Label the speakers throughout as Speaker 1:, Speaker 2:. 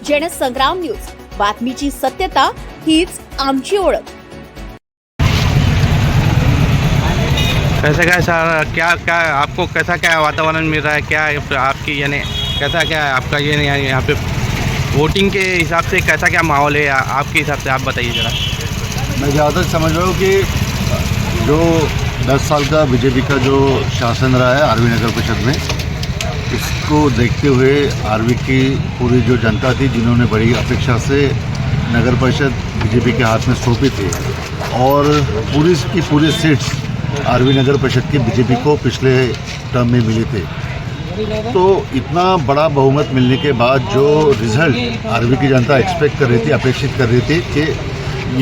Speaker 1: Jansangram news, बातमीची सत्यता हीच आमची ओळख।
Speaker 2: कैसा क्या सर, क्या आपको कैसा क्या वातावरण मिल रहा है, क्या आपकी यानी कैसा क्या है आपका ये यहाँ पे वोटिंग के हिसाब से कैसा क्या माहौल है आपके हिसाब से, आप बताइए ज़रा।
Speaker 3: मैं जहाँ तक समझ रहा हूँ कि जो 10 साल का बीजेपी का जो शासन रहा है आरवी नगर परिषद में, इसको देखते हुए आरवी की पूरी जो जनता थी, जिन्होंने बड़ी अपेक्षा से नगर परिषद बीजेपी के हाथ में सौंपी थी और पूरी की पूरी सीट्स आरवी नगर परिषद की बीजेपी को पिछले टर्म में मिली थी। तो इतना बड़ा बहुमत मिलने के बाद जो रिजल्ट आरवी की जनता एक्सपेक्ट कर रही थी, अपेक्षित कर रही थी कि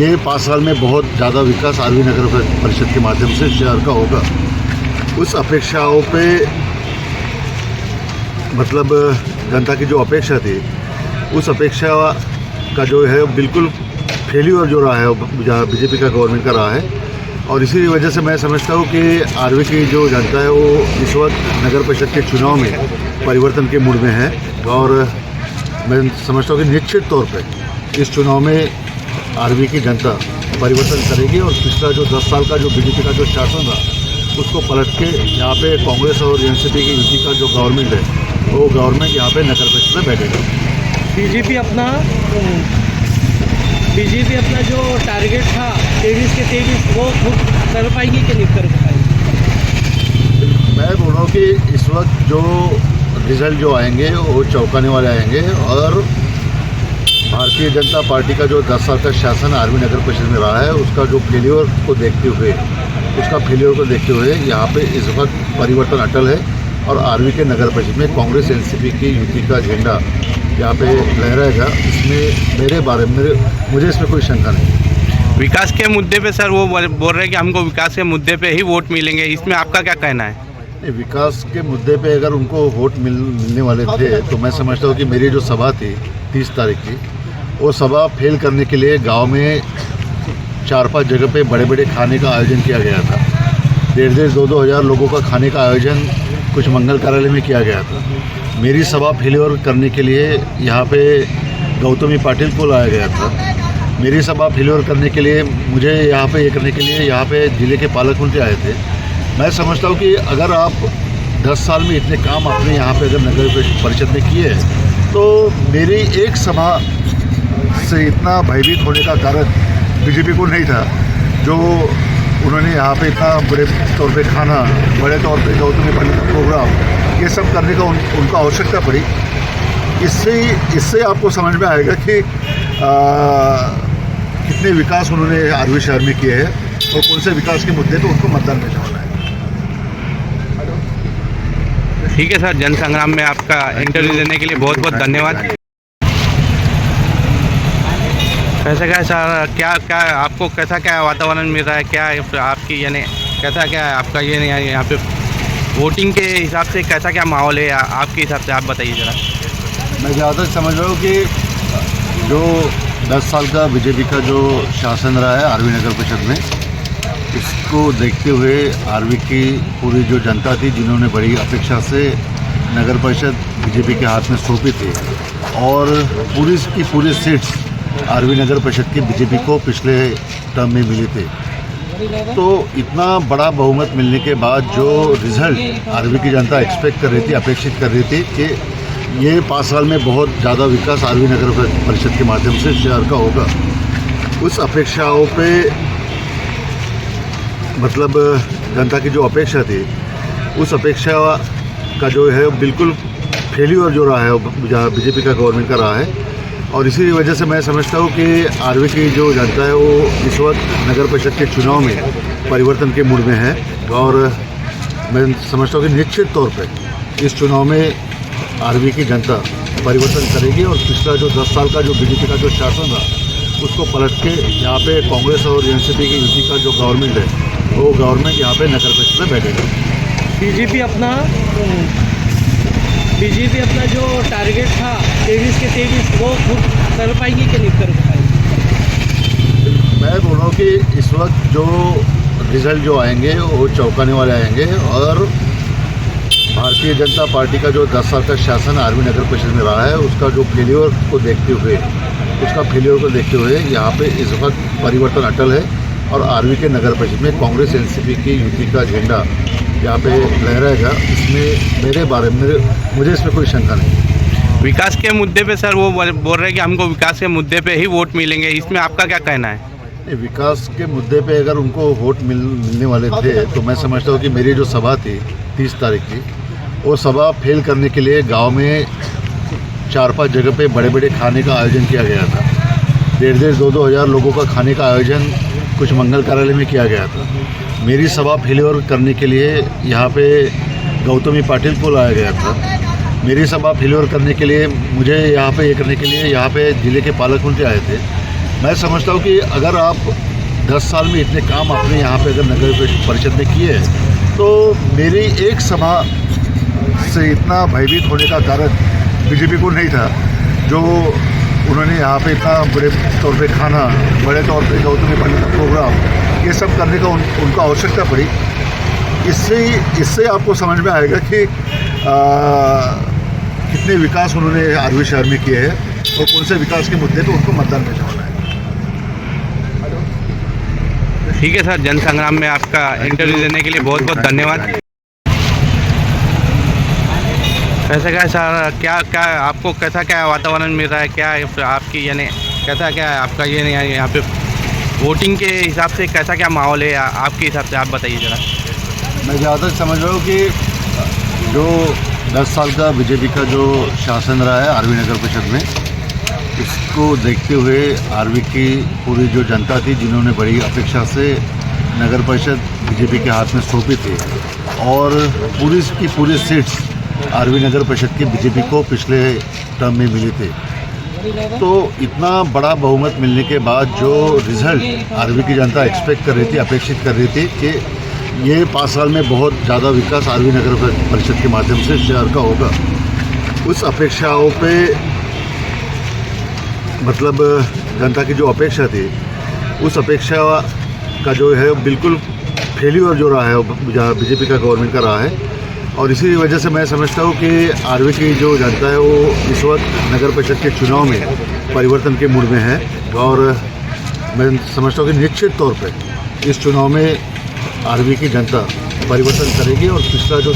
Speaker 3: ये 5 साल में बहुत ज़्यादा विकास आरवी नगर परिषद के माध्यम से शहर का होगा, उस अपेक्षाओं पे मतलब जनता की जो अपेक्षा थी, उस अपेक्षा का जो है बिल्कुल फेल्यूर जो रहा है बीजेपी का गवर्नमेंट का रहा है। और इसी वजह से मैं समझता हूँ कि आरवी की जो जनता है वो इस वक्त नगर परिषद के चुनाव में परिवर्तन के मूड में है और मैं समझता हूँ कि निश्चित तौर पे इस चुनाव में आरवी की जनता परिवर्तन करेगी और पिछला जो 10 साल का जो बीजेपी का जो शासन था उसको पलट के यहाँ पे कांग्रेस और एनसीपी की यूपी का जो गवर्नमेंट है वो गवर्नमेंट यहाँ पे नगर परिषद में बैठेगा।
Speaker 4: बीजेपी अपना जो टारगेट था 23 के 23 वो खुद कर पाएगी कि नहीं कर पाएगी?
Speaker 3: मैं बोल रहा हूँ कि इस वक्त जो रिजल्ट जो आएंगे वो चौंकाने वाले आएंगे और भारतीय जनता पार्टी का जो 10 साल का शासन आरवी नगर परिषद में रहा है उसका जो फेल्योर को देखते हुए यहाँ पे इस वक्त परिवर्तन अटल है और आरवी के नगर परिषद में कांग्रेस एनसीपी की यूपी का झंडा यहाँ पे लहराएगा। इसमें मेरे बारे में मुझे इसमें कोई शंका नहीं।
Speaker 2: विकास के मुद्दे पे सर वो बोल रहे हैं कि हमको विकास के मुद्दे पे ही वोट मिलेंगे, इसमें आपका क्या कहना है?
Speaker 3: विकास के मुद्दे पे अगर उनको वोट मिलने वाले थे तो मैं समझता हूँ कि मेरी जो सभा थी 30 तारीख की, वो सभा फेल करने के लिए गाँव में 4-5 जगह पे बड़े बड़े खाने का आयोजन किया गया था। 1,500-2,000 हज़ार लोगों का खाने का आयोजन कुछ मंगल कार्यालय में किया गया था। मेरी सभा फेल्योर करने के लिए यहाँ पे गौतमी पाटिल को लाया गया था। मेरी सभा फेल्योर करने के लिए मुझे यहाँ पे ये करने के लिए यहाँ पे जिले के पालक मंत्री आए थे। मैं समझता हूँ कि अगर आप 10 साल में इतने काम आपने यहाँ पे अगर नगर परिषद में किए हैं तो मेरी एक सभा से इतना भयभीत होने का कारण बीजेपी को नहीं था। जो उन्होंने यहाँ पे इतना बड़े तौर पे खाना, बड़े तौर पे गौतमी पाटिल का प्रोग्राम, ये सब करने का उनको आवश्यकता पड़ी। इससे आपको समझ में आएगा कि कितने विकास उन्होंने आरवी शहर में किए हैं और कौन से विकास के मुद्दे पे उनको मतदान में जाना है।
Speaker 2: ठीक है सर, जनसंग्राम में आपका इंटरव्यू देने के लिए बहुत बहुत धन्यवाद। कैसा क्या सर, क्या आपको कैसा क्या वातावरण मिल रहा है, क्या आपकी यानी कैसा क्या है आपका ये यहाँ पे वोटिंग के हिसाब से कैसा क्या माहौल है आपके हिसाब से, आप बताइए ज़रा।
Speaker 3: मैं जहाँ तक समझ रहा हूँ कि जो 10 साल का बीजेपी का जो शासन रहा है आरवी नगर परिषद में, इसको देखते हुए आरवी की पूरी जो जनता थी, जिन्होंने बड़ी अपेक्षा से नगर परिषद बीजेपी के हाथ में सौंपी थी और पूरी की पूरी सीट्स आरवी नगर परिषद की बीजेपी को पिछले टर्म में मिली थी। तो इतना बड़ा बहुमत मिलने के बाद जो रिजल्ट आरवी की जनता एक्सपेक्ट कर रही थी, अपेक्षित कर रही थी कि ये 5 साल में बहुत ज़्यादा विकास आरवी नगर परिषद के माध्यम से शहर का होगा, उस अपेक्षाओं पे मतलब जनता की जो अपेक्षा थी, उस अपेक्षा का जो है बिल्कुल फेल्यूर जो रहा है बीजेपी का गवर्नमेंट का रहा है। और इसी वजह से मैं समझता हूँ कि आरवी की जो जनता है वो इस वक्त नगर परिषद के चुनाव में परिवर्तन के मूड में है और मैं समझता हूँ कि निश्चित तौर पे इस चुनाव में आरवी की जनता परिवर्तन करेगी और पिछला जो 10 साल का जो बीजेपी का जो शासन था उसको पलट के यहाँ पे कांग्रेस और एनसीपी की यूपी का जो गवर्नमेंट है वो गवर्नमेंट यहाँ पे नगर परिषद में बैठेगा।
Speaker 4: बीजेपी अपना जो टारगेट था 23 के 23 वो खुद कर पाएगी कि नहीं कर पाएगी?
Speaker 3: मैं बोल रहा हूँ कि इस वक्त जो रिजल्ट जो आएंगे वो चौंकाने वाले आएंगे और भारतीय जनता पार्टी का जो 10 साल का शासन आरवी नगर परिषद में रहा है उसका जो फेल्योर को देखते हुए यहाँ पे इस वक्त परिवर्तन अटल है और आरवी के नगर परिषद में कांग्रेस एनसीपी की युति का झंडा यहाँ पे लहराएगा। इसमें मुझे इसमें कोई शंका नहीं।
Speaker 2: विकास के मुद्दे पे सर वो बोल रहे हैं कि हमको विकास के मुद्दे पे ही वोट मिलेंगे, इसमें आपका क्या कहना है?
Speaker 3: विकास के मुद्दे पे अगर उनको वोट मिलने वाले थे तो मैं समझता हूँ कि मेरी जो सभा थी 30 तारीख की, वो सभा फेल करने के लिए गांव में 4-5 जगह पे बड़े बड़े खाने का आयोजन किया गया था। 1,500-2,000 हज़ार लोगों का खाने का आयोजन कुछ मंगल कार्यालय में किया गया था। मेरी सभा फेलियर करने के लिए यहाँ पे गौतमी पाटिल को लाया गया था। मेरी सभा फेलियर करने के लिए मुझे यहाँ पे ये करने के लिए यहाँ पे जिले के पालक मंत्री आए थे। मैं समझता हूँ कि अगर आप 10 साल में इतने काम आपने यहाँ पे अगर नगर परिषद में किए हैं तो मेरी एक सभा से इतना भयभीत होने का कारण बीजेपी को नहीं था। जो उन्होंने यहाँ पे इतना बड़े तौर पे खाना, बड़े तौर पे गौतमी पाटिल का प्रोग्राम, ये सब करने का उनको आवश्यकता पड़ी। इससे आपको समझ में आएगा कि कितने विकास उन्होंने आरवी शहर में किए हैं और कौन से विकास के मुद्दे पे उनको मतदान में जाना है।
Speaker 2: ठीक है सर, जन संग्राम में आपका इंटरव्यू देने के लिए बहुत बहुत धन्यवाद। कैसा सर क्या आपको क्या वातावरण मिल रहा है, क्या आपकी यानी कैसा क्या है आपका ये यहाँ पे वोटिंग के हिसाब से क्या माहौल है आपके हिसाब से, आप बताइए ज़रा।
Speaker 3: मैं जहाँ तक समझ रहा हूँ कि जो 10 साल का बीजेपी का जो शासन रहा है आरवी नगर परिषद में, इसको देखते हुए आरवी की पूरी जो जनता थी, जिन्होंने बड़ी अपेक्षा से नगर परिषद बीजेपी के हाथ में सौंपी थी और पूरी सीट्स आरवी नगर परिषद की बीजेपी को पिछले टर्म में मिली थी। तो इतना बड़ा बहुमत मिलने के बाद जो रिजल्ट आरवी की जनता एक्सपेक्ट कर रही थी, अपेक्षित कर रही थी कि ये 5 साल में बहुत ज़्यादा विकास आरवी नगर परिषद के माध्यम से शहर का होगा, उस अपेक्षाओं पे मतलब जनता की जो अपेक्षा थी, उस अपेक्षा का जो है बिल्कुल फेल्यूर जो रहा है बीजेपी का गवर्नमेंट का रहा है। और इसी वजह से मैं समझता हूँ कि आरवी की जो जनता है वो इस वक्त नगर परिषद के चुनाव में परिवर्तन के मूड में है और मैं समझता हूँ कि निश्चित तौर पर इस चुनाव में आरवी की जनता परिवर्तन करेगी और पिछला जो